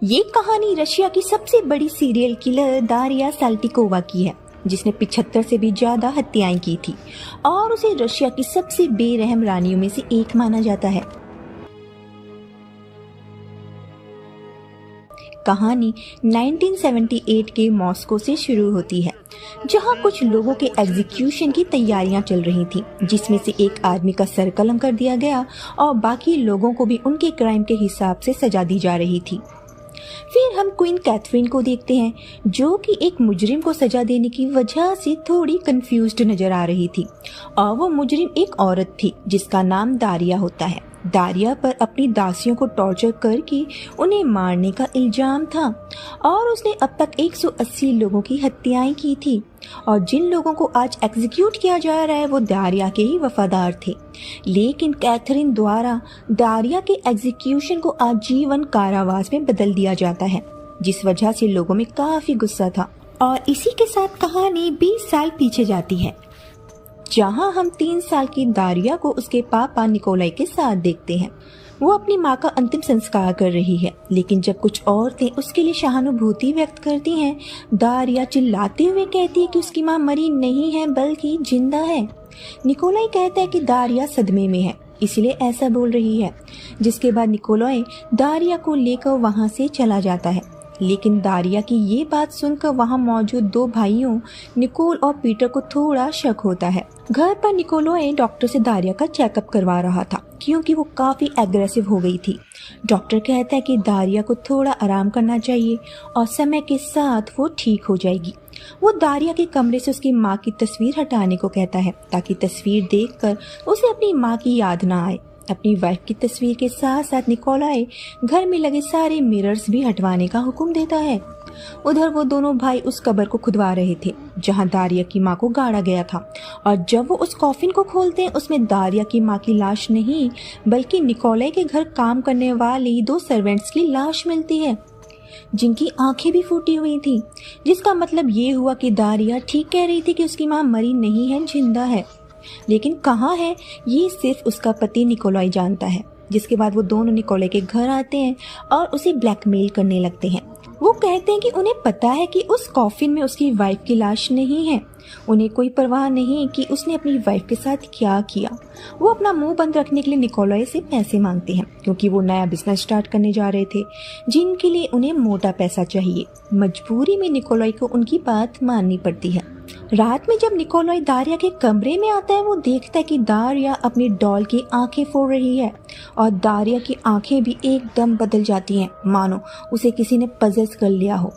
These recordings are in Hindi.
ये कहानी रशिया की सबसे बड़ी सीरियल किलर दारिया साल्टिकोवा की है, जिसने 75 से भी ज्यादा हत्याएं की थी और उसे रशिया की सबसे बेरहम रानियों में से एक माना जाता है। कहानी 1978 के मॉस्को से शुरू होती है, जहां कुछ लोगों के एग्जीक्यूशन की तैयारियां चल रही थी, जिसमें से एक आदमी का सर कलम कर दिया गया और बाकी लोगों को भी उनके क्राइम के हिसाब से सजा दी जा रही थी। फिर हम क्वीन कैथरीन को देखते हैं, जो कि एक मुजरिम को सजा देने की वजह से थोड़ी कंफ्यूज्ड नजर आ रही थी और वो मुजरिम एक औरत थी जिसका नाम दारिया होता है। दारिया पर अपनी दासियों को टॉर्चर करके उन्हें मारने का इल्जाम था और उसने अब तक 180 लोगों की हत्याएं की थी और जिन लोगों को आज एग्जीक्यूट किया जा रहा है वो दारिया के ही वफादार थे। लेकिन कैथरीन द्वारा दारिया के एग्जीक्यूशन को आजीवन कारावास में बदल दिया जाता है, जिस वजह से लोगों में काफी गुस्सा था। और इसी के साथ कहानी 20 साल पीछे जाती है, जहां हम 3 साल की दारिया को उसके पापा निकोलाई के साथ देखते हैं। वो अपनी माँ का अंतिम संस्कार कर रही है, लेकिन जब कुछ औरतें उसके लिए सहानुभूति व्यक्त करती हैं, दारिया चिल्लाते हुए कहती है कि उसकी माँ मरी नहीं है बल्कि जिंदा है। निकोलाई कहता है कि दारिया सदमे में है, इसलिए ऐसा बोल रही है, जिसके बाद निकोलाई दारिया को लेकर वहाँ से चला जाता है। लेकिन दारिया की ये बात सुनकर वहाँ मौजूद 2 भाइयों निकोल और पीटर को थोड़ा शक होता है। घर पर निकोलाई डॉक्टर से दारिया का चेकअप करवा रहा था, क्योंकि वो काफी एग्रेसिव हो गई थी। डॉक्टर कहता है कि दारिया को थोड़ा आराम करना चाहिए और समय के साथ वो ठीक हो जाएगी। वो दारिया के कमरे से उसकी माँ की तस्वीर हटाने को कहता है, ताकि तस्वीर देखकर उसे अपनी माँ की याद ना आए। अपनी वाइफ की तस्वीर के साथ साथ निकोलाई घर में लगे सारे मिरर्स भी हटवाने का हुक्म देता है। उधर वो दोनों भाई उस कब्र को खुदवा रहे थे जहां दारिया की माँ को गाड़ा गया था, और जब वो उस कॉफिन को खोलते हैं उसमें दारिया की माँ की लाश नहीं बल्कि निकोलाई के घर काम करने वाली 2 सर्वेंट्स की लाश मिलती है, जिनकी आंखें भी फूटी हुई थी। जिसका मतलब ये हुआ कि दारिया ठीक कह रही थी कि उसकी माँ मरी नहीं है, जिंदा है। लेकिन कहाँ है ये सिर्फ उसका पति निकोलाई जानता है। जिसके बाद वो दोनों निकोलाई के घर आते हैं और उसे ब्लैकमेल करने लगते हैं। वो कहते हैं कि उन्हें पता है कि उस कॉफिन में उसकी वाइफ की लाश नहीं है। उन्हें कोई परवाह नहीं कि उसने अपनी वाइफ के साथ क्या किया। वो अपना मुंह बंद रखने के लिए निकोलाई से पैसे मांगते हैं, क्योंकि वो नया बिजनेस स्टार्ट करने जा रहे थे, जिनके लिए उन्हें मोटा पैसा चाहिए। मजबूरी में निकोलाई को उनकी बात माननी पड़ती है। रात में जब निकोलाई दारिया के कमरे में आता है, वो देखता है कि दारिया अपनी डॉल की आंखें फोड़ रही है और दारिया की आंखें भी एकदम बदल जाती हैं, मानो उसे किसी ने पजेस कर लिया हो।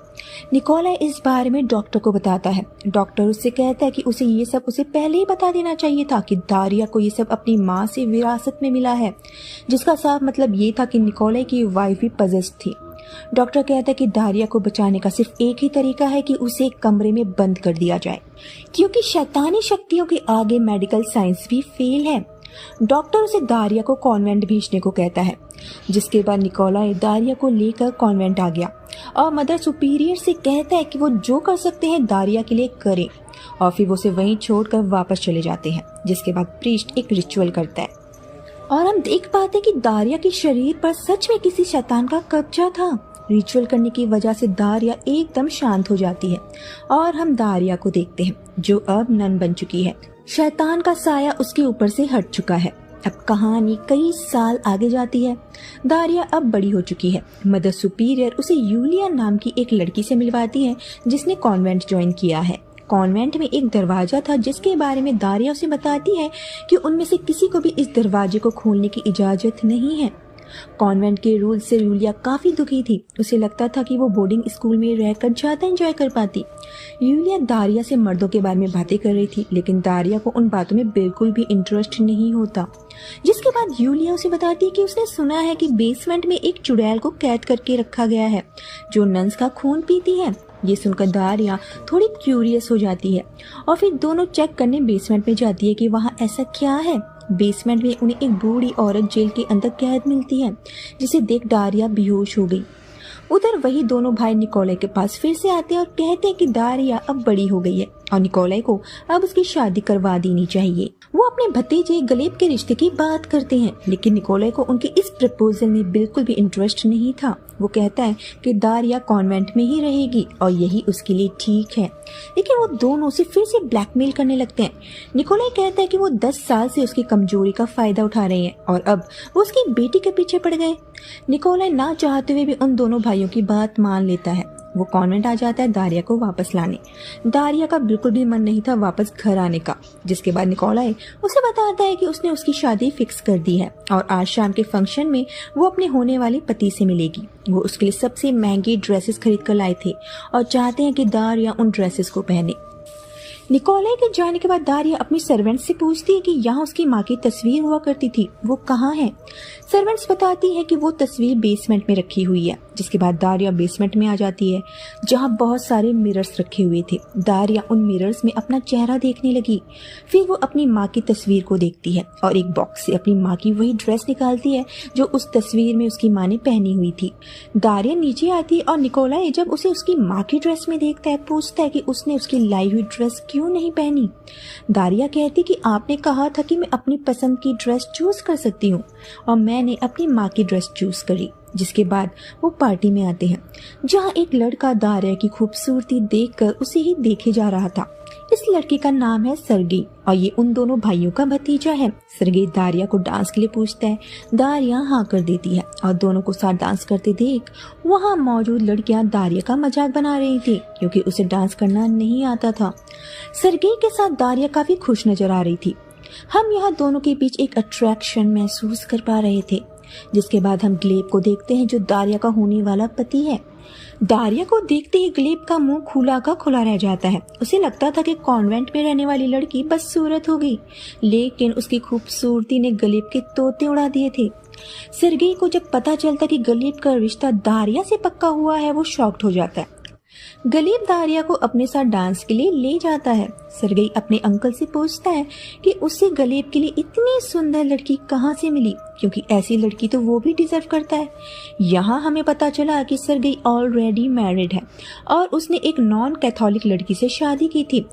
निकोलाई इस बारे में डॉक्टर को बताता है। डॉक्टर उससे कहता है कि उसे ये सब उसे पहले ही बता देना चाहिए था कि दारिया को ये सब अपनी माँ से विरासत में मिला है, जिसका साफ मतलब ये था कि निकोलाई की वाइफ भी पजेस्ड थी। डॉक्टर कहता है कि दारिया को बचाने का सिर्फ एक ही तरीका है कि उसे एक कमरे में बंद कर दिया जाए, क्योंकि शैतानी शक्तियों के आगे मेडिकल साइंस भी फेल है। डॉक्टर उसे दारिया को कॉन्वेंट भेजने को कहता है, जिसके बाद निकोलाई दारिया को लेकर कॉन्वेंट आ गया और मदर सुपीरियर से कहता है कि वो जो कर सकते हैं दारिया के लिए करें, और फिर वो उसे वहीं छोड़कर वापस चले जाते हैं। जिसके बाद प्रीस्ट एक रिचुअल करता है और हम देख पाते हैं कि दारिया के शरीर पर सच में किसी शैतान का कब्जा था। रिचुअल करने की वजह से दारिया एकदम शांत हो जाती है और हम दारिया को देखते हैं, जो अब नन बन चुकी है। शैतान का साया उसके ऊपर से हट चुका है। अब कहानी कई साल आगे जाती है। दारिया अब बड़ी हो चुकी है। मदर सुपीरियर उसे यूलिया नाम की एक लड़की से मिलवाती है, जिसने कॉन्वेंट ज्वाइन किया है। कॉन्वेंट में एक दरवाजा था, जिसके बारे में दारिया उसे बताती है कि उनमें से किसी को भी इस दरवाजे को खोलने की इजाजत नहीं है। कॉन्वेंट के रूल से यूलिया काफी दुखी थी। उसे लगता था कि वो बोर्डिंग स्कूल में रहकर ज्यादा एंजॉय कर पाती। यूलिया दारिया से मर्दों के बारे में बातें कर रही थी, लेकिन दारिया को उन बातों में बिल्कुल भी इंटरेस्ट नहीं होता। जिसके बाद यूलिया उसे बताती है कि उसने सुना है कि बेसमेंट में एक चुड़ैल को कैद करके रखा गया है, जो नन्स का खून पीती है। ये सुनकर दारिया थोड़ी क्यूरियस हो जाती है और फिर दोनों चेक करने बेसमेंट में जाती है कि वहाँ ऐसा क्या है। बेसमेंट में उन्हें एक बूढ़ी औरत जेल के अंदर कैद मिलती है, जिसे देख दारिया बेहोश हो गई। उधर वही दोनों भाई निकोलाई के पास फिर से आते हैं और कहते हैं कि दारिया अब बड़ी हो गई है और निकोलाई को अब उसकी शादी करवा देनी चाहिए। वो अपने भतीजे गलेब के रिश्ते की बात करते हैं, लेकिन निकोलाई को उनके इस प्रपोजल में बिल्कुल भी इंटरेस्ट नहीं था। वो कहता है कि दारिया कॉन्वेंट में ही रहेगी और यही उसके लिए ठीक है, लेकिन वो दोनों उसे फिर से ब्लैकमेल करने लगते हैं। निकोलाई कहता है कि वो 10 साल से उसकी कमजोरी का फायदा उठा रहे हैं और अब वो उसकी बेटी के पीछे पड़ गए। निकोलाई ना चाहते हुए भी उन दोनों भाइयों की बात मान लेता है। वो कॉन्वेंट आ जाता है दारिया को वापस लाने। दारिया का बिल्कुल भी मन नहीं था वापस घर आने का, जिसके बाद निकोलाई उसे बताता है कि उसने उसकी शादी फिक्स कर दी है और आज शाम के फंक्शन में वो अपने होने वाले पति से मिलेगी। वो उसके लिए सबसे महंगी ड्रेसेस खरीद कर लाए थे और चाहते हैं कि दारिया उन ड्रेसेस को पहने। निकोलाई के जाने के बाद दारिया अपनी सर्वेंट से पूछती है कि यहाँ उसकी माँ की तस्वीर हुआ करती थी, वो कहाँ है। सर्वेंट्स बताती है कि वो तस्वीर बेसमेंट में रखी हुई है। जिसके बाद दारिया बेसमेंट में आ जाती है जहाँ बहुत सारे मिरर्स रखे हुए थे। दारिया उन मिरर्स में अपना चेहरा देखने लगी। फिर वो अपनी माँ की तस्वीर को देखती है और एक बॉक्स से अपनी माँ की वही ड्रेस निकालती है जो उस तस्वीर में उसकी माँ ने पहनी हुई थी। दारिया नीचे आती है और निकोलाई जब उसे उसकी माँ की ड्रेस में देखता है पूछता है कि उसने उसकी लाई हुई ड्रेस क्यों नहीं पहनी। दारिया कहती कि आपने कहा था कि मैं अपनी पसंद की ड्रेस चूज कर सकती हूँ और मैंने अपनी माँ की ड्रेस चूज करी। जिसके बाद वो पार्टी में आते हैं जहाँ एक लड़का दारिया की खूबसूरती देखकर उसे ही देखे जा रहा था। इस लड़के का नाम है सर्गेई और ये उन दोनों भाइयों का भतीजा है। सर्गेई दारिया को डांस के लिए पूछता है। दारिया हाँ कर देती है और दोनों को साथ डांस करते देख वहाँ मौजूद लड़कियां दारिया का मजाक बना रही थी क्योंकि उसे डांस करना नहीं आता था। सर्गेई के साथ दारिया काफी खुश नजर आ रही थी। हम यहाँ दोनों के बीच एक अट्रैक्शन महसूस कर पा रहे थे। जिसके बाद हम ग्लेब को देखते हैं जो दारिया का होने वाला पति है। दारिया को देखते ही ग्लेब का मुंह खुला का खुला रह जाता है। उसे लगता था कि कॉन्वेंट में रहने वाली लड़की बदसूरत होगी, लेकिन उसकी खूबसूरती ने ग्लेब के तोते उड़ा दिए थे। सर्गेई को जब पता चलता कि ग्लेब का रिश्ता दारिया से पक्का हुआ है वो शॉक्ड हो जाता है। ग्लेब दारिया को अपने साथ डांस के लिए ले जाता है। सर्गेई अपने अंकल से पूछता है कि उसे ग्लेब के लिए इतनी सुंदर लड़की कहाँ से मिली, क्योंकि ऐसी लड़की तो वो भी डिजर्व करता है। यहाँ हमें पता चला कि सर्गेई ऑलरेडी मैरिड है और उसने एक नॉन कैथोलिक लड़की से शादी की थी।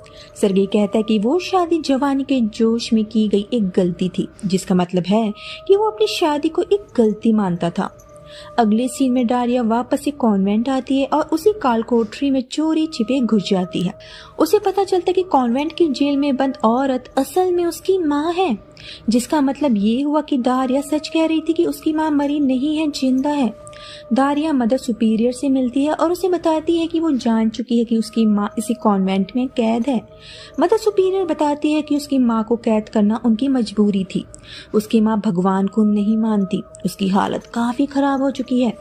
सर्गेई कहता है कि वो शादी जवानी के जोश में की गई एक गलती थी, जिसका मतलब है कि वो अपनी शादी को एक गलती मानता था। अगले सीन में दारिया वापस से कॉन्वेंट आती है और उसी काल कोठरी में चोरी छिपे घुस जाती है। उसे पता चलता है कि कॉन्वेंट की जेल में बंद औरत असल में उसकी माँ है, जिसका मतलब ये हुआ कि दारिया सच कह रही थी कि उसकी माँ मरी नहीं है, जिंदा है। दारिया मदर सुपीरियर से मिलती है और उसे बताती है कि वो जान चुकी है कि उसकी माँ इसी कॉन्वेंट में कैद है। मदर सुपीरियर बताती है कि उसकी माँ को कैद करना उनकी मजबूरी थी। उसकी माँ भगवान को नहीं मानती, उसकी हालत काफी खराब हो चुकी है।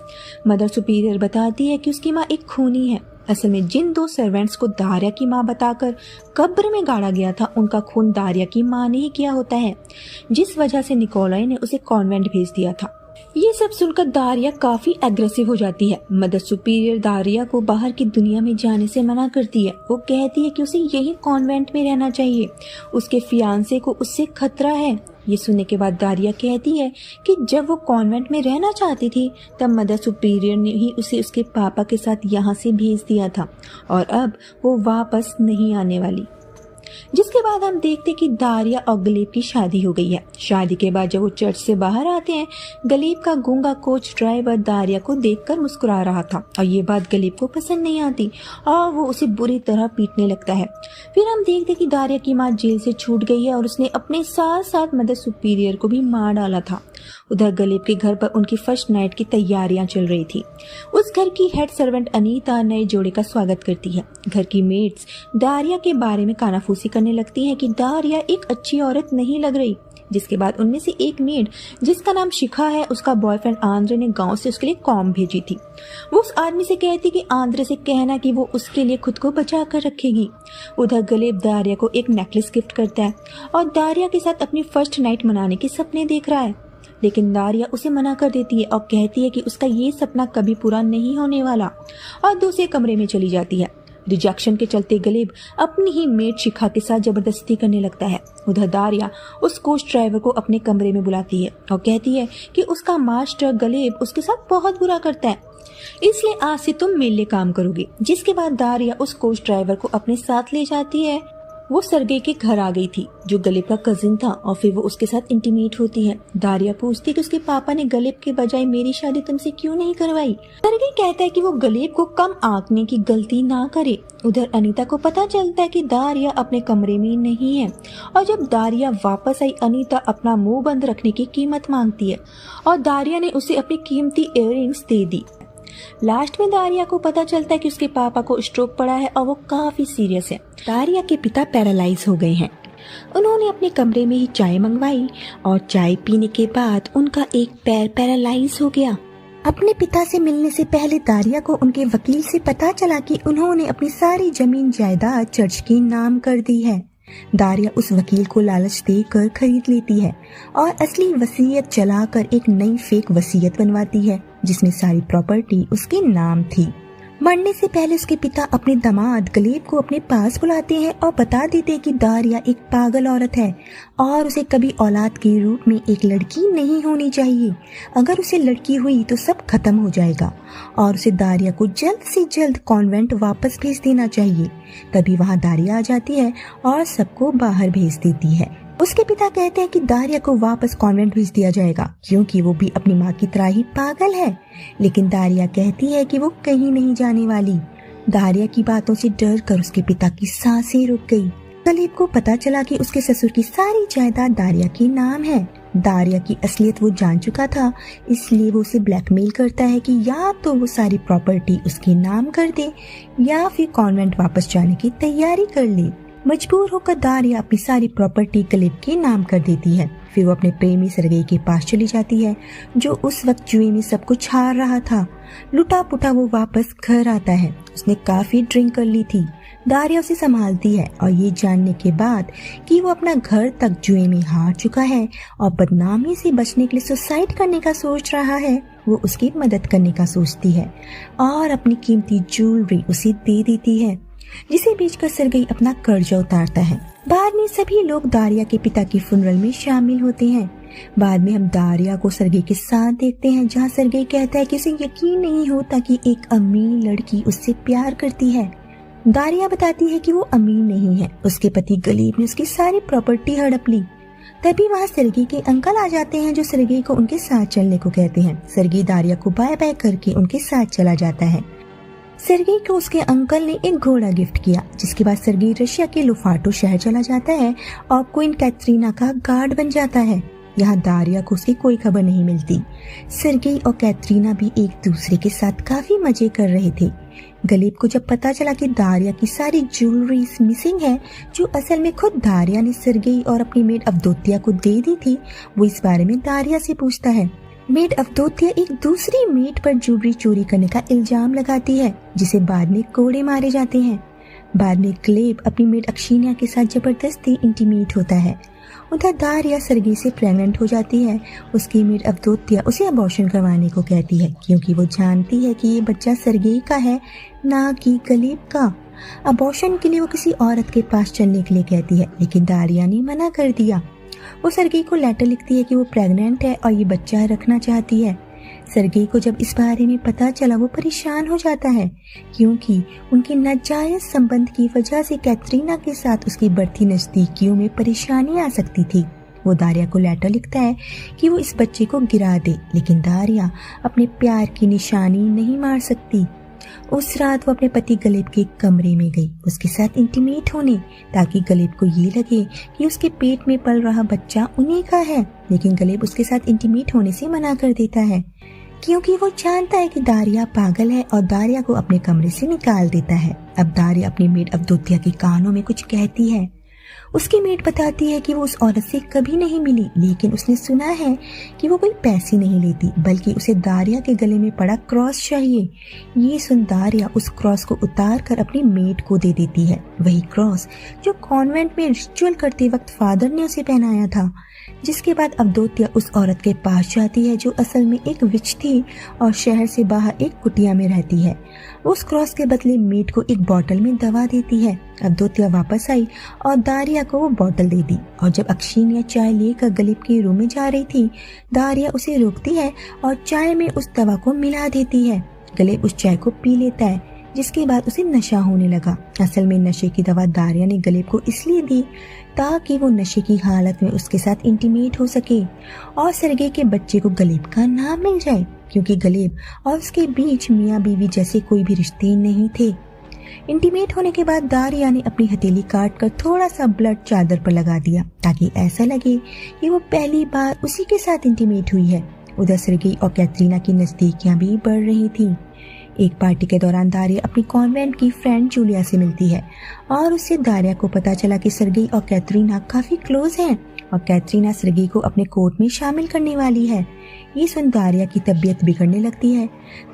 मदर सुपीरियर बताती है कि उसकी माँ एक खूनी है। असल में जिन 2 सर्वेंट्स को दारिया की माँ बताकर कब्र में गाड़ा गया था, उनका खून दारिया की माँ ने ही किया होता है, जिस वजह से निकोलाई ने उसे कॉन्वेंट भेज दिया था। ये सब सुनकर दारिया काफी एग्रेसिव हो जाती है। मदर सुपीरियर दारिया को बाहर की दुनिया में जाने से मना करती है। वो कहती है कि उसे यही कॉन्वेंट में रहना चाहिए, उसके फियांसे को उससे खतरा है। ये सुनने के बाद दारिया कहती है कि जब वो कॉन्वेंट में रहना चाहती थी तब मदर सुपीरियर ने ही उसे उसके पापा के साथ यहाँ से भेज दिया था और अब वो वापस नहीं आने वाली। जिसके बाद हम देखते कि दारिया और ग्लेब की शादी हो गई है। शादी के बाद जब वो चर्च से बाहर आते हैं, ग्लेब का गूंगा कोच ड्राइवर दारिया को देखकर मुस्कुरा रहा था और ये बात ग्लेब को पसंद नहीं आती और वो उसे बुरी तरह पीटने लगता है। फिर हम देखते कि दारिया की माँ जेल से छूट गई है और उसने अपने साथ साथ मदर सुपीरियर को भी मार डाला था। उधर ग्लेब के घर पर उनकी फर्स्ट नाइट की तैयारियां चल रही थी। उस घर की हेड सर्वेंट अनीता नए जोड़े का स्वागत करती है। घर की मेड्स दारिया के बारे में कानाफूसी करने लगती हैं कि दारिया एक अच्छी औरत नहीं लग रही। जिसके बाद उनमें से एक मेड जिसका नाम शिखा है, उसका बॉयफ्रेंड आंद्रे ने गांव से उसके लिए कॉम भेजी थी। वो उस आदमी से कहती कि आंद्रे से कहना कि वो उसके लिए खुद को बचा कर रखेगी। उधर ग्लेब दारिया को एक नेकलेस गिफ्ट करता है और दारिया के साथ अपनी फर्स्ट नाइट मनाने के सपने देख रहा है, लेकिन दारिया उसे मना कर देती है और कहती है कि उसका ये सपना कभी पूरा नहीं होने वाला और दूसरे कमरे में चली जाती है। रिजेक्शन के चलते ग्लेब अपनी ही मेड शिखा के साथ जबरदस्ती करने लगता है। उधर दारिया उस कोच ड्राइवर को अपने कमरे में बुलाती है और कहती है कि उसका मास्टर ग्लेब उसके साथ बहुत बुरा करता है, इसलिए आज से तुम मेरे लिए काम करोगे। जिसके बाद दारिया उस कोच ड्राइवर को अपने साथ ले जाती है वो सरगेई के घर आ गई थी जो गलेब का कजिन था और फिर वो उसके साथ इंटीमेट होती है। दारिया पूछती कि उसके पापा ने गलेब के बजाय मेरी शादी तुमसे क्यों नहीं करवाई। सरगेई कहता है कि वो गलेब को कम आंकने की गलती ना करे। उधर अनीता को पता चलता है कि दारिया अपने कमरे में नहीं है और जब दारिया वापस आई अनीता अपना मुंह बंद रखने की कीमत मांगती है और दारिया ने उसे अपनी कीमती इयररिंग्स दे दी। लास्ट में दारिया को पता चलता है कि उसके पापा को स्ट्रोक पड़ा है और वो काफी सीरियस है। दारिया के पिता पैरालाइज हो गए हैं। उन्होंने अपने कमरे में ही चाय मंगवाई और चाय पीने के बाद उनका एक पैर पैरालाइज हो गया। अपने पिता से मिलने से पहले दारिया को उनके वकील से पता चला कि उन्होंने अपनी सारी जमीन जायदाद चर्च के नाम कर दी है। दारिया उस वकील को लालच देकर खरीद लेती है और असली वसीयत चलाकर एक नई फेक वसीयत बनवाती है जिसमें सारी प्रॉपर्टी उसके नाम थी। मरने से पहले उसके पिता अपने दामाद गलेब को अपने पास बुलाते हैं और बता देते हैं कि दारिया एक पागल औरत है और उसे कभी औलाद के रूप में एक लड़की नहीं होनी चाहिए। अगर उसे लड़की हुई तो सब खत्म हो जाएगा और उसे दारिया को जल्द से जल्द कॉन्वेंट वापस भेज देना चाहिए। तभी वहाँ दारिया आ जाती है और सबको बाहर भेज देती है। उसके पिता कहते हैं कि दारिया को वापस कॉन्वेंट भेज दिया जाएगा क्योंकि वो भी अपनी माँ की तरह ही पागल है, लेकिन दारिया कहती है कि वो कहीं नहीं जाने वाली। दारिया की बातों से डर कर उसके पिता की सांसें रुक गई। गलेब को पता चला कि उसके ससुर की सारी जायदाद दारिया के नाम है। दारिया की असलियत वो जान चुका था, इसलिए वो उसे ब्लैकमेल करता है कि या तो वो सारी प्रॉपर्टी उसके नाम कर दे या फिर कॉन्वेंट वापस जाने की तैयारी कर ले। मजबूर होकर दारिया अपनी सारी प्रॉपर्टी गलेब के नाम कर देती है। फिर वो अपने प्रेमी सरगेई के पास चली जाती है जो उस वक्त जुए में सब कुछ हार रहा था। लुटा पुटा वो वापस घर आता है। उसने काफी ड्रिंक कर ली थी। दारिया उसे संभालती है और ये जानने के बाद कि वो अपना घर तक जुए में हार चुका है और बदनामी से बचने के लिए सुसाइड करने का सोच रहा है, वो उसकी मदद करने का सोचती है और अपनी कीमती ज्वेलरी उसे दे देती है जिसे बेचकर सरगेई अपना कर्जा उतारता है। बाद में सभी लोग दारिया के पिता की फुनरल में शामिल होते हैं। बाद में हम दारिया को सरगेई के साथ देखते हैं जहाँ सरगेई कहता है कि उसे यकीन नहीं होता कि एक अमीर लड़की उससे प्यार करती है। दारिया बताती है कि वो अमीर नहीं है, उसके पति गलेब ने उसकी सारी प्रॉपर्टी हड़प ली। तभी वहाँ सरगेई के अंकल आ जाते हैं जो सरगेई को उनके साथ चलने को कहते हैं। सरगेई दारिया को बाय बाय करके उनके साथ चला जाता है। सरगेई को उसके अंकल ने एक घोड़ा गिफ्ट किया, जिसके बाद सरगेई रशिया के लुफाटो शहर चला जाता है और क्वीन कैथरीना का गार्ड बन जाता है। यहाँ दारिया को उसकी कोई खबर नहीं मिलती। सरगेई और कैथरीना भी एक दूसरे के साथ काफी मजे कर रहे थे। गलेब को जब पता चला कि दारिया की सारी ज्वेलरी मिसिंग है जो असल में खुद दारिया ने सरगेई और अपनी मेड अवदोतिया को दे दी थी, वो इस बारे में दारिया से पूछता है। मेड अवदोतिया एक दूसरी मेड पर ज्वेलरी चोरी करने का इल्जाम लगाती है जिसे बाद में कोड़े मारे जाते हैं। बाद में गलेब अपनी मेड अक्षिनिया के साथ जबरदस्ती इंटीमेट होता है। उधर दारिया सरगेई से प्रेग्नेंट हो जाती है। उसकी मेड अवदोतिया उसे अबॉर्शन करवाने को कहती है क्योंकि वो जानती है कि ये बच्चा सरगेई का है, ना कि गलेब का। अबॉर्शन के लिए वो किसी औरत के पास चलने के लिए कहती है, लेकिन दारिया ने मना कर दिया। वो सरगेई को लेटर लिखती है कि वो प्रेग्नेंट है और ये बच्चा रखना चाहती है। सरगेई को जब इस बारे में पता चला वो परेशान हो जाता है क्योंकि उनके नाजायज संबंध की वजह से कैथरीना के साथ उसकी बढ़ती नजदीकियों में परेशानी आ सकती थी। वो दारिया को लेटर लिखता है कि वो इस बच्चे को गिरा दे, लेकिन दारिया अपने प्यार की निशानी नहीं मार सकती। उस रात वो अपने पति गलेब के कमरे में गई उसके साथ इंटीमेट होने, ताकि गलेब को ये लगे कि उसके पेट में पल रहा बच्चा उन्हीं का है। लेकिन गलेब उसके साथ इंटीमेट होने से मना कर देता है क्योंकि वो जानता है कि दारिया पागल है और दारिया को अपने कमरे से निकाल देता है। अब दारिया अपनी मेड अवदोतिया के कानों में कुछ कहती है। उसकी मेड बताती है कि वो उस औरत से कभी नहीं मिली, लेकिन उसने सुना है कि वो कोई पैसे नहीं लेती बल्कि उसे दारिया के गले में पड़ा क्रॉस चाहिए। ये सुन दारिया उस क्रॉस को उतार कर अपनी मेड को दे देती है, वही क्रॉस जो कॉन्वेंट में रिचुअल करते वक्त फादर ने उसे पहनाया था। जिसके बाद अवदोतिया उस औरत के पास जाती है जो असल में एक विच थी और शहर से बाहर एक कुटिया में रहती है। उस क्रॉस के बदले मेड को एक बोतल में दवा देती है। अवदोतिया वापस आई और दारिया को वो बोतल दे दी और जब अक्षिनिया चाय लेकर गलेब के रूम में जा रही थी, दारिया उसे रोकती है और चाय में उस दवा को मिला देती है। गलेब उस चाय को पी लेता है जिसके बाद उसे नशा होने लगा। असल में नशे की दवा दारिया ने गलेब को इसलिए दी ताकि वो नशे की हालत में उसके साथ इंटीमेट हो सके और सरगे के बच्चे को गलेब का नाम मिल जाए, क्योंकि गलेब और उसके बीच मियाँ बीवी जैसे कोई भी रिश्ते नहीं थे। इंटीमेट होने के बाद दारिया ने अपनी हथेली काट कर थोड़ा सा ब्लड चादर पर लगा दिया ताकि ऐसा लगे कि वो पहली बार उसी के साथ इंटीमेट हुई है। उधर सरगेई और कैटरीना की नजदीकियां भी बढ़ रही थी। एक पार्टी के दौरान दारिया अपनी कॉन्वेंट की फ्रेंड जूलिया से मिलती है और उससे दारिया को पता चला कि सरगेई और कैटरीना काफी क्लोज हैं और कैटरीना सरगेई को अपने कोर्ट में शामिल करने वाली है। ये सुन दारिया की तबीयत बिगड़ने लगती है।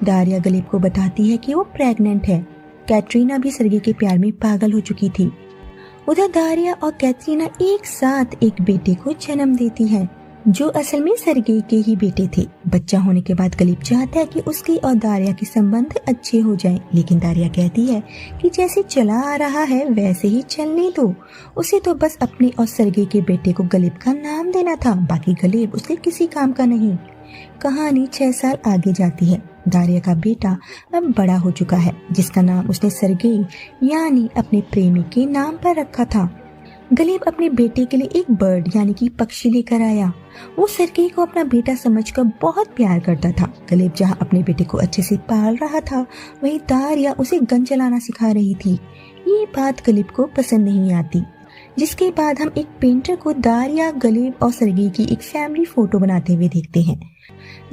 दारिया गलेब को बताती है कि वो प्रेग्नेंट है। कैटरीना भी सरगेई के प्यार में पागल हो चुकी थी। उधर दारिया और कैटरीना एक साथ एक बेटे को जन्म देती है जो असल में सरगेई के ही बेटे थे। बच्चा होने के बाद गलेब चाहता है कि उसकी और दारिया के संबंध अच्छे हो जाएं, लेकिन दारिया कहती है कि जैसे चला आ रहा है वैसे ही चलने दो। उसे तो बस अपने और सरगेई के बेटे को गलेब का नाम देना था, बाकी गलेब उसके किसी काम का नहीं। कहानी 6 साल आगे जाती है। दारिया का बेटा अब बड़ा हो चुका है, जिसका नाम उसने सरगेई यानी अपने प्रेमी के नाम पर रखा था। गलेब अपने बेटे के लिए एक बर्ड यानी कि पक्षी लेकर आया। वो सरगेई को अपना बेटा समझकर बहुत प्यार करता था। गलेब जहाँ अपने बेटे को अच्छे से पाल रहा था, वहीं दारिया उसे गन चलाना सिखा रही थी। ये बात गलेब को पसंद नहीं आती, जिसके बाद हम एक पेंटर को दारिया, गलेब और सरगेई की एक फैमिली फोटो बनाते हुए देखते हैं।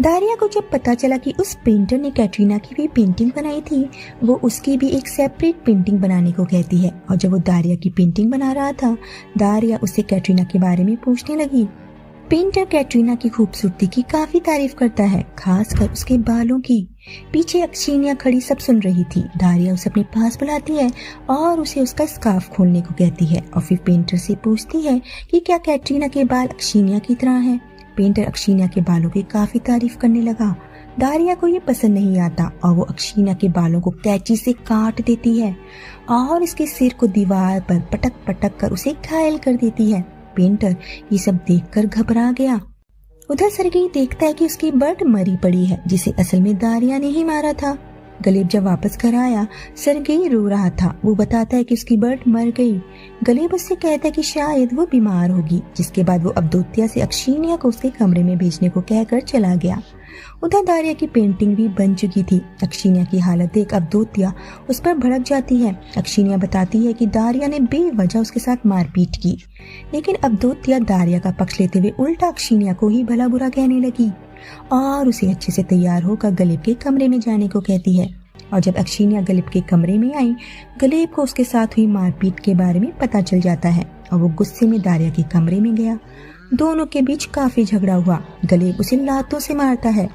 दारिया को जब पता चला कि उस पेंटर ने कैटरीना की भी पेंटिंग बनाई थी, वो उसकी भी एक सेपरेट पेंटिंग बनाने को कहती है और जब वो दारिया की पेंटिंग बना रहा था, दारिया उससे कैटरीना के बारे में पूछने लगी। पेंटर कैटरीना की खूबसूरती की काफी तारीफ करता है, खासकर उसके बालों की। पीछे अक्षिनिया खड़ी सब सुन रही थी। दारिया उसे अपने पास बुलाती है और उसे उसका स्कार्फ खोलने को कहती है और फिर पेंटर से पूछती है कि क्या कैटरीना के बाल अक्षिनिया की तरह हैं। पेंटर अक्षिनिया के बालों की काफी तारीफ करने लगा। दारिया को ये पसंद नहीं आता और वो अक्षिनिया के बालों को कैंची से काट देती है और इसके सिर को दीवार पर पटक पटक कर उसे घायल कर देती है। पेंटर ये सब देखकर घबरा गया। उधर सरगेई देखता है कि उसकी बर्ड मरी पड़ी है, जिसे असल में दारिया ने ही मारा था। गलेब जब वापस घर आया, सरगेई रो रहा था। वो बताता है कि उसकी बर्ड मर गई। गलेब उससे कहता है कि शायद वो बीमार होगी, जिसके बाद वो अब्दोतिया से अक्षिनिया को उसके कमरे में भेजने को कहकर चला गया। उधर दारिया की पेंटिंग भी बन चुकी थी। अक्षिनिया की हालत देख अब्दोतिया उस पर भड़क जाती है। अक्षिनिया बताती है कि दारिया ने बेवजह उसके साथ मारपीट की, लेकिन अब्दोतिया दारिया का पक्ष लेते हुए उल्टा अक्षिनिया को ही भला बुरा कहने लगी और उसे अच्छे से तैयार होकर गलेब के कमरे में जाने को कहती है। और जब अक्षिनिया गलेब के कमरे में आई, गलेब को उसके साथ हुई मारपीट के बारे में पता चल जाता है और वो गुस्से में दारिया के कमरे में गया। दोनों के बीच काफी झगड़ा हुआ। गलेब उसे लातों से मारता है।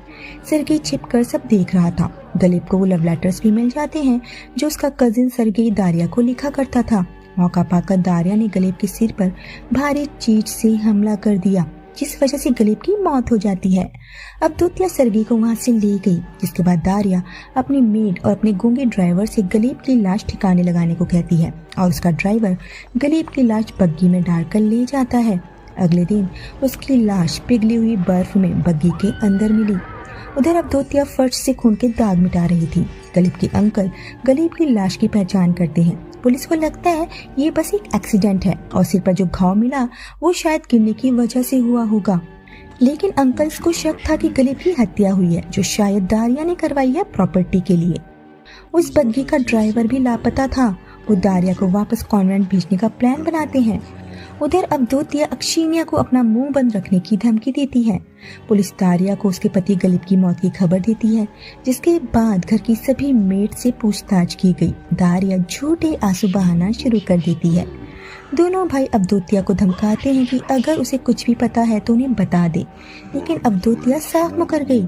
सरगेई छिपकर सब देख रहा था। गलेब को वो लव लेटर्स भी मिल जाते हैं जो उसका कजिन सरगेई दारिया को लिखा करता था। मौका पाकर दारिया ने गलेब के सिर पर भारी चीज से हमला कर दिया, जिस वजह से गलेब की मौत हो जाती है। अब्दोतिया सरगेई को वहां से ले गई, जिसके बाद दारिया अपनी मेड और अपने गूंगे ड्राइवर से गलेब की लाश ठिकाने लगाने को कहती है और उसका ड्राइवर गलेब की लाश बग्गी में डालकर ले जाता है। अगले दिन उसकी लाश पिघली हुई बर्फ में बग्गी के अंदर मिली। उधर अब्दोतिया फर्श से खून के दाग मिटा रही थी। गलेब के अंकल गलेब की लाश की पहचान करते हैं। पुलिस को लगता है ये बस एक एक्सीडेंट है और सिर पर जो घाव मिला वो शायद गिरने की वजह से हुआ होगा, लेकिन अंकल्स को शक था कि गलेब की हत्या हुई है, जो शायद दारिया ने करवाई है प्रॉपर्टी के लिए। उस बग्गी का ड्राइवर भी लापता था। वो दारिया को वापस कॉन्वेंट भेजने का प्लान बनाते हैं। उधर अब्दोतिया अक्षिनिया को अपना मुंह बंद रखने की धमकी देती है। पुलिस दारिया को उसके पति गलेब की मौत की खबर देती है, जिसके बाद घर की सभी मेड से पूछताछ की गई। दारिया झूठे आंसू बहाना शुरू कर देती है। दोनों भाई अब्दोतिया को धमकाते हैं कि अगर उसे कुछ भी पता है तो उन्हें बता दे, लेकिन अब्दोतिया साफ मुकर गई।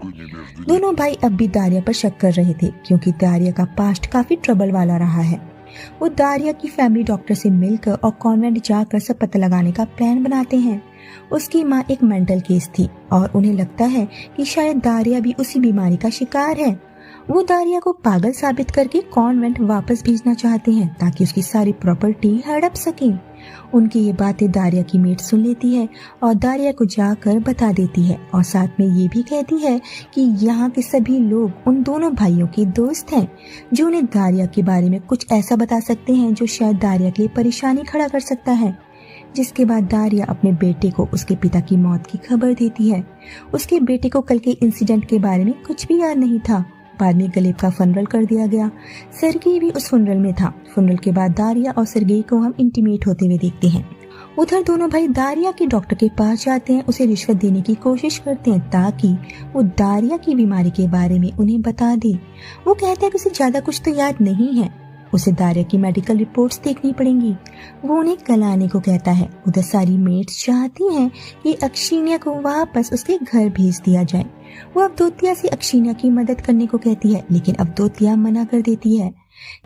दोनों भाई अब भी दारिया पर शक कर रहे थे, क्योंकि दारिया का पास्ट काफी ट्रबल वाला रहा है। वो दारिया की फैमिली डॉक्टर से मिलकर और कॉन्वेंट जाकर सब पता लगाने का प्लान बनाते हैं। उसकी माँ एक मेंटल केस थी और उन्हें लगता है कि शायद दारिया भी उसी बीमारी का शिकार है। वो दारिया को पागल साबित करके कॉन्वेंट वापस भेजना चाहते हैं ताकि उसकी सारी प्रॉपर्टी हड़प सके। उनकी ये बातें दारिया की मेट सुन लेती है और दारिया को जाकर बता देती है और साथ में ये भी कहती है कि यहाँ के सभी लोग उन दोनों भाइयों के दोस्त हैं जो उन्हें दारिया के बारे में कुछ ऐसा बता सकते हैं जो शायद दारिया के लिए परेशानी खड़ा कर सकता है। जिसके बाद दारिया अपने बेटे को उसके पिता की मौत की खबर देती है। उसके बेटे को कल के इंसिडेंट के बारे में कुछ भी याद नहीं था। बाद में गलेब का फनरल कर दिया गया। सर्गेई भी उस फनरल में था। फनरल के बाद दारिया और सर्गेई को हम इंटीमेट होते हुए देखते हैं। उधर दोनों भाई दारिया के डॉक्टर के पास जाते हैं, उसे रिश्वत देने की कोशिश करते हैं ताकि वो दारिया की बीमारी के बारे में उन्हें बता दे। वो कहते हैं कि उसे ज्यादा कुछ तो याद नहीं है, उसे दारिया की मेडिकल रिपोर्ट्स देखनी पड़ेंगी। वो उन्हें कल आने को कहता है। उधर सारी मेट्स चाहती हैं कि अक्षिण्या को वापस उसके घर भेज दिया जाए। वो अवधूतिया से अक्षिण्या की मदद करने को कहती है, लेकिन अवधूतिया मना कर देती है।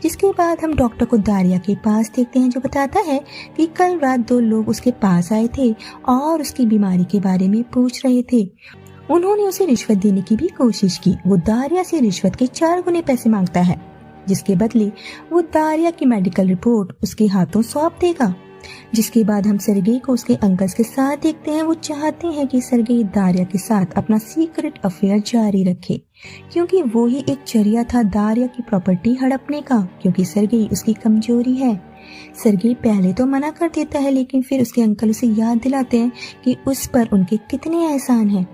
जिसके बाद हम डॉक्टर को दारिया के पास देखते हैं, जो बताता है कि कल रात 2 लोग उसके पास आए थे और उसकी बीमारी के बारे में पूछ रहे थे। उन्होंने उसे रिश्वत देने की भी कोशिश की। वो दारिया से रिश्वत के 4 गुने पैसे मांगता है, जिसके बदले वो दारिया की मेडिकल रिपोर्ट उसके हाथों सौंप देगा। जिसके बाद हम सर्गेई को उसके अंकल्स के साथ देखते हैं। वो चाहते हैं कि सर्गेई दारिया के साथ अपना सीक्रेट अफेयर जारी रखे, क्योंकि वो ही एक जरिया था दारिया की प्रॉपर्टी हड़पने का, क्योंकि सर्गेई उसकी कमजोरी है। सर्गेई पहले तो मना कर देता है, लेकिन फिर उसके अंकल उसे याद दिलाते हैं कि उस पर उनके कितने एहसान हैं।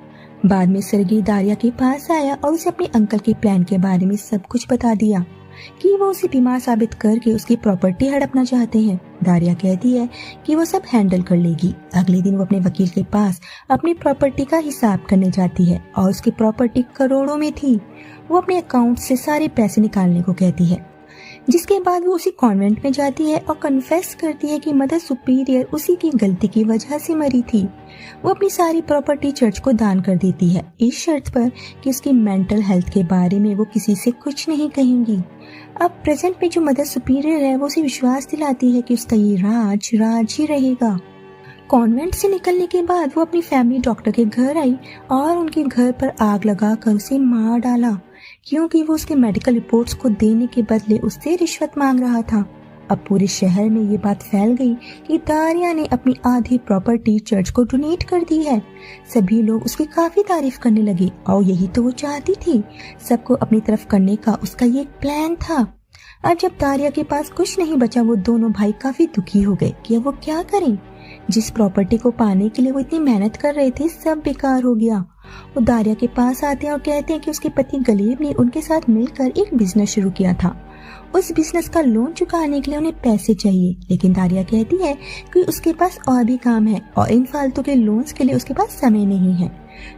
बाद में सर्गेई दारिया के पास आया और उसे अपने अंकल के प्लान के बारे में सब कुछ बता दिया कि वो उसे बीमार साबित करके उसकी प्रॉपर्टी हड़पना चाहते हैं। दारिया कहती है कि वो सब हैंडल कर लेगी। अगले दिन वो अपने वकील के पास अपनी प्रॉपर्टी का हिसाब करने जाती है और उसकी प्रॉपर्टी करोड़ों में थी। वो अपने अकाउंट से सारे पैसे निकालने को कहती है। जिसके बाद वो उसी कॉन्वेंट में जाती है और कन्फेस करती है कि मदर सुपीरियर उसी की गलती की वजह से मरी थी। वो अपनी सारी प्रॉपर्टी चर्च को दान कर देती है, इस शर्त पर कि उसकी मेंटल हेल्थ के बारे में वो किसी से कुछ नहीं कहेंगी। अब प्रेजेंट में जो मदर सुपीरियर है वो उसे विश्वास दिलाती है कि उसका ये राज ही रहेगा। कॉन्वेंट से निकलने के बाद वो अपनी फैमिली डॉक्टर के घर आई और उनके घर पर आग लगाकर उसे मार डाला, क्योंकि वो उसके मेडिकल रिपोर्ट्स को देने के बदले उससे रिश्वत मांग रहा था। अब पूरे शहर में ये बात फैल गई कि दारिया ने अपनी आधी प्रॉपर्टी चर्च को डोनेट कर दी है। सभी लोग उसकी काफी तारीफ करने लगे और यही तो वो चाहती थी, सबको अपनी तरफ करने का उसका ये प्लान था। अब जब दारिया के पास कुछ नहीं बचा, वो दोनों भाई काफी दुखी हो गए कि अब वो क्या करें। जिस प्रॉपर्टी को पाने के लिए वो इतनी मेहनत कर रहे थे, सब बेकार हो गया। वो दारिया के पास आते हैं और कहते हैं कि उसके पति गलेब ने उनके साथ मिलकर एक बिजनेस शुरू किया था। उस बिजनेस का लोन चुकाने के लिए उन्हें पैसे चाहिए, लेकिन दारिया कहती है कि उसके पास और भी काम है और इन फालतू के लोन्स के लिए उसके पास समय नहीं है।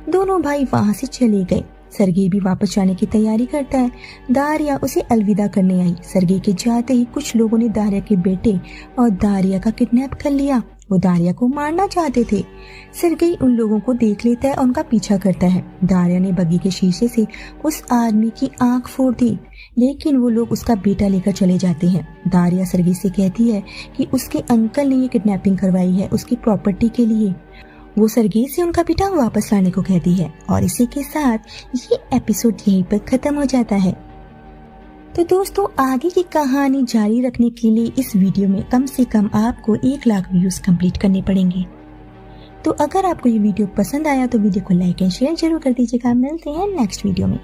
दोनों भाई वहाँ से चले गए। सर्गेई भी वापस जाने की तैयारी करता है। दारिया उसे अलविदा करने आई। सर्गेई के जाते ही कुछ लोगों ने दारिया के बेटे और दारिया का किडनैप कर लिया। वो दारिया को मारना चाहते थे। सर्गेई उन लोगों को देख लेता है और उनका पीछा करता है। दारिया ने बग्गी के शीशे से उस आदमी की आंख फोड़ दी, लेकिन वो लोग उसका बेटा लेकर चले जाते हैं। दारिया सर्गेई से कहती है कि उसके अंकल ने ये किडनैपिंग करवाई है उसकी प्रॉपर्टी के लिए। वो सर्गेई से उनका बेटा वापस लाने को कहती है और इसी के साथ ये एपिसोड यहीं पर खत्म हो जाता है। तो दोस्तों, आगे की कहानी जारी रखने के लिए इस वीडियो में कम से कम आपको 1 लाख व्यूज कंप्लीट करने पड़ेंगे। तो अगर आपको ये वीडियो पसंद आया तो वीडियो को लाइक एंड शेयर जरूर कर दीजिएगा। मिलते हैं नेक्स्ट वीडियो में।